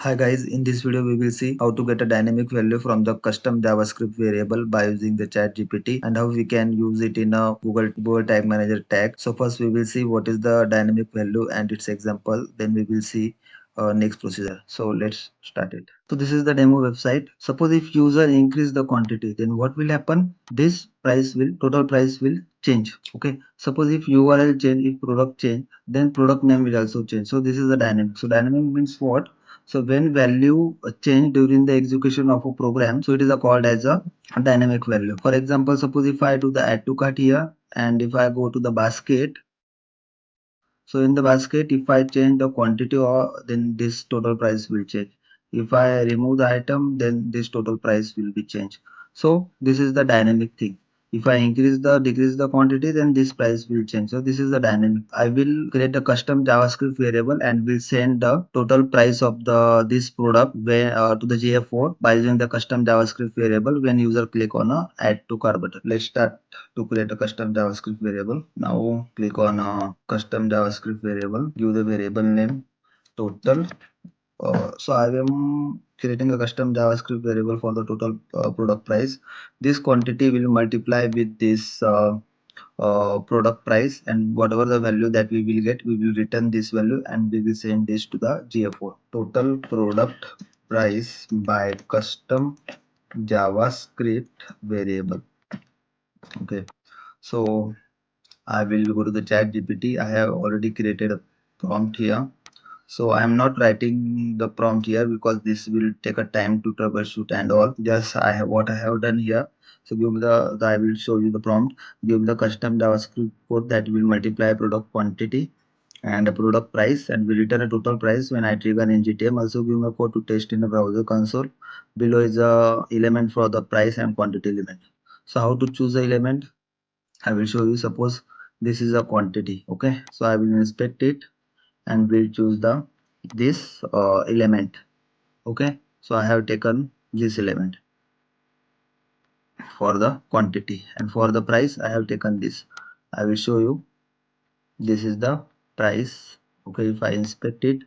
Hi guys, in this video we will see how to get a dynamic value from the custom JavaScript variable by using the ChatGPT and how we can use it in a Google Tag Manager tag. So first we will see what is the dynamic value and its example. Then we will see next procedure. So let's start it. So this is the demo website. Suppose if user increase the quantity, then what will happen? This total price will change. Okay. Suppose if URL change, if product change, then product name will also change. So this is the dynamic. So dynamic means what? So when value change during the execution of a program, so it is called as a dynamic value. For example, suppose if I do the add to cart here and if I go to the basket, so in the basket, if I change the quantity or then this total price will change. If I remove the item, then this total price will be changed. So this is the dynamic thing. If I decrease the quantity, then this price will change. So this is the dynamic. I will create a custom JavaScript variable and will send the total price of this product to the GA4 by using the custom JavaScript variable when user click on a add to cart button. Let's start to create a custom JavaScript variable. Now click on custom JavaScript variable. Give the variable name total. So I am creating a custom JavaScript variable for the total product price. This quantity will multiply with this product price, and whatever the value that we will get, we will return this value and we will send this to the GA4. Total product price by custom JavaScript variable. Okay, so I will go to the chat GPT. I have already created a prompt here. So I am not writing the prompt here because this will take a time to troubleshoot and all. Just I have what I have done here. So give me I will show you the prompt. Give the custom JavaScript code that will multiply product quantity and the product price and will return a total price when I trigger in GTM. Also give me a code to test in the browser console. Below is a element for the price and quantity element. So how to choose the element? I will show you. Suppose this is a quantity. Okay, so I will inspect it and we'll choose this element. Okay, so I have taken this element for the quantity, and for the price I have taken this. I will show you. This is the price. Okay, if I inspect it,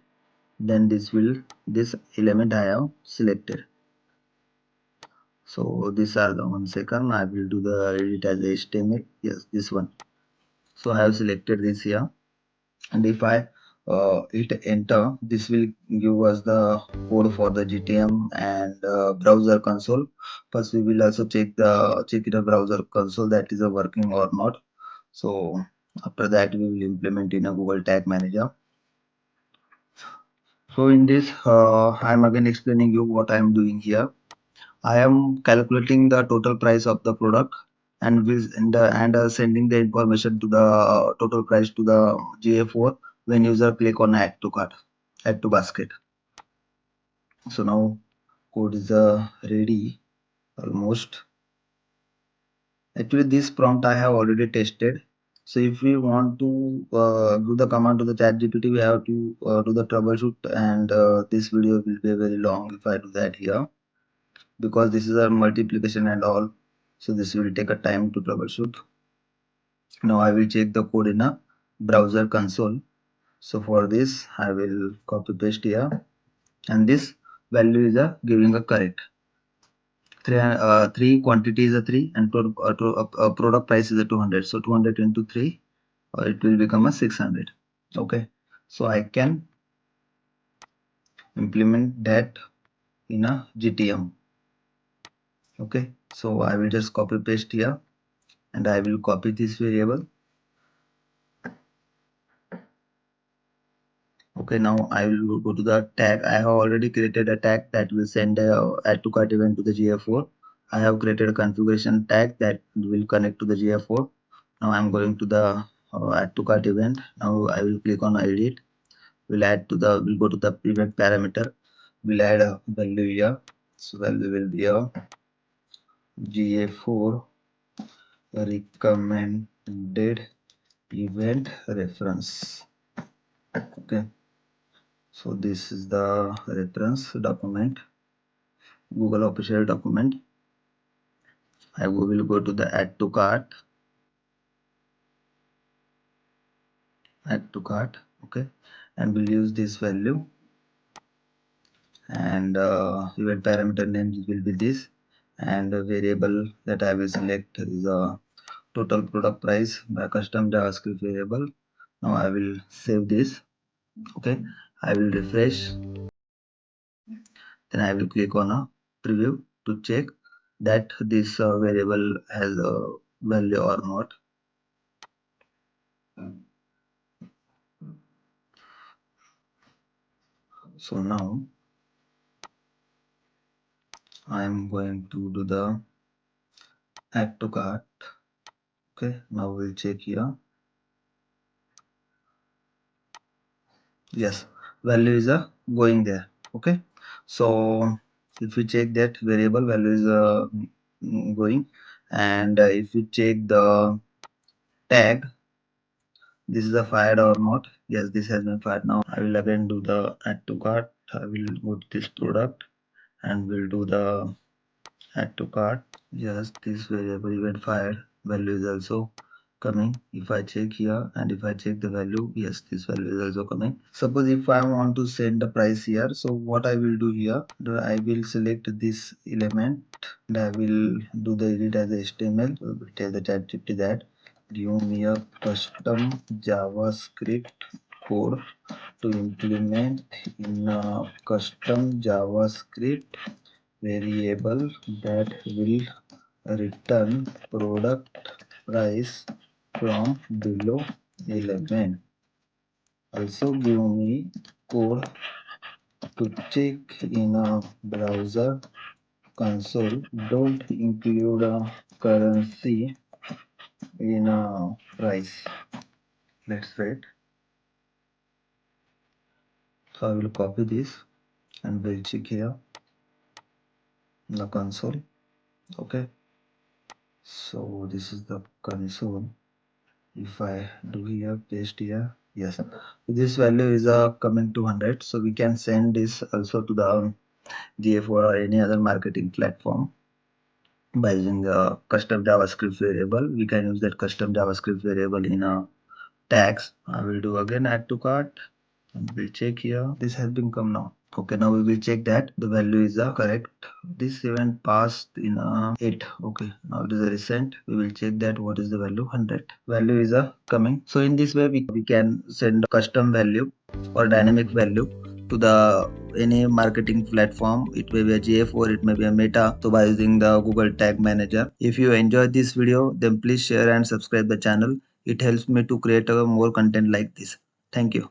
then this element I have selected. So these are the 1 second. I will do the edit as HTML. Yes, this one. So I have selected this here, and if I hit enter, this will give us the code for the GTM and browser console. First we will also check the browser console that is working or not. So after that we will implement in a Google Tag Manager. So in this I am again explaining you what I am doing here. I am calculating the total price of the product and sending the information to the total price to the GA4 when user click on add to basket. So now code is ready almost. Actually this prompt I have already tested. So if we want to do the command to the chat GPT, we have to do the troubleshoot, and this video will be very long if I do that here, because this is a multiplication and all, so this will take a time to troubleshoot. Now I will check the code in a browser console. So for this I will copy paste here, and this value is giving a correct. Three quantity is a 3 and product price is a 200. So 200 into 3, it will become a 600. Okay, so I can implement that in a GTM. Okay, so I will just copy paste here and I will copy this variable. Okay, now I will go to the tag. I have already created a tag that will send a add to cart event to the GA4. I have created a configuration tag that will connect to the GA4. Now I'm going to the add to cart event. Now I will click on edit. We'll go to the event parameter. We'll add a value here. So value will be a GA4 recommended event reference. Okay, so this is the reference document, Google official document. I will go to the add to cart. Okay, and we'll use this value and event parameter names will be this, and the variable that I will select is total product price by custom JavaScript variable. Now I will save this. Okay, I will refresh, then I will click on a preview to check that this variable has a value or not. So now I am going to do the add to cart. Okay, now we'll check here. Yes, value is going there. Okay, so if you check that variable value is going, and if you check the tag, this is a fired or not. Yes, this has been fired. Now I will again do the add to cart. I will go to this product and we'll do the add to cart. Yes, this variable event fired value is also coming. If I check here and if I check the value, yes, this value is also coming. Suppose if I want to send the price here, so what I will do here, I will select this element and I will do the edit as HTML. So will tell the ChatGPT that give me a custom JavaScript code to implement in a custom JavaScript variable that will return product price from below element. Also give me code to check in a browser console. Don't include a currency in a price. Let's wait. So I will copy this and we'll check here in the console. Okay, so this is the console. If I do here, paste here, yes, this value is coming to 100. So we can send this also to the GF or any other marketing platform by using the custom JavaScript variable. We can use that custom JavaScript variable in a tags. I will do again add to cart and we'll check here. This has been come now. Okay, now we will check that the value is correct. This event passed in 8. Okay, now it is a recent. We will check that what is the value. 100 value is coming. So in this way we can send custom value or dynamic value to the any marketing platform. It may be a GF or it may be a Meta, so by using the Google Tag Manager. If you enjoyed this video, then please share and subscribe the channel. It helps me to create more content like this. Thank you.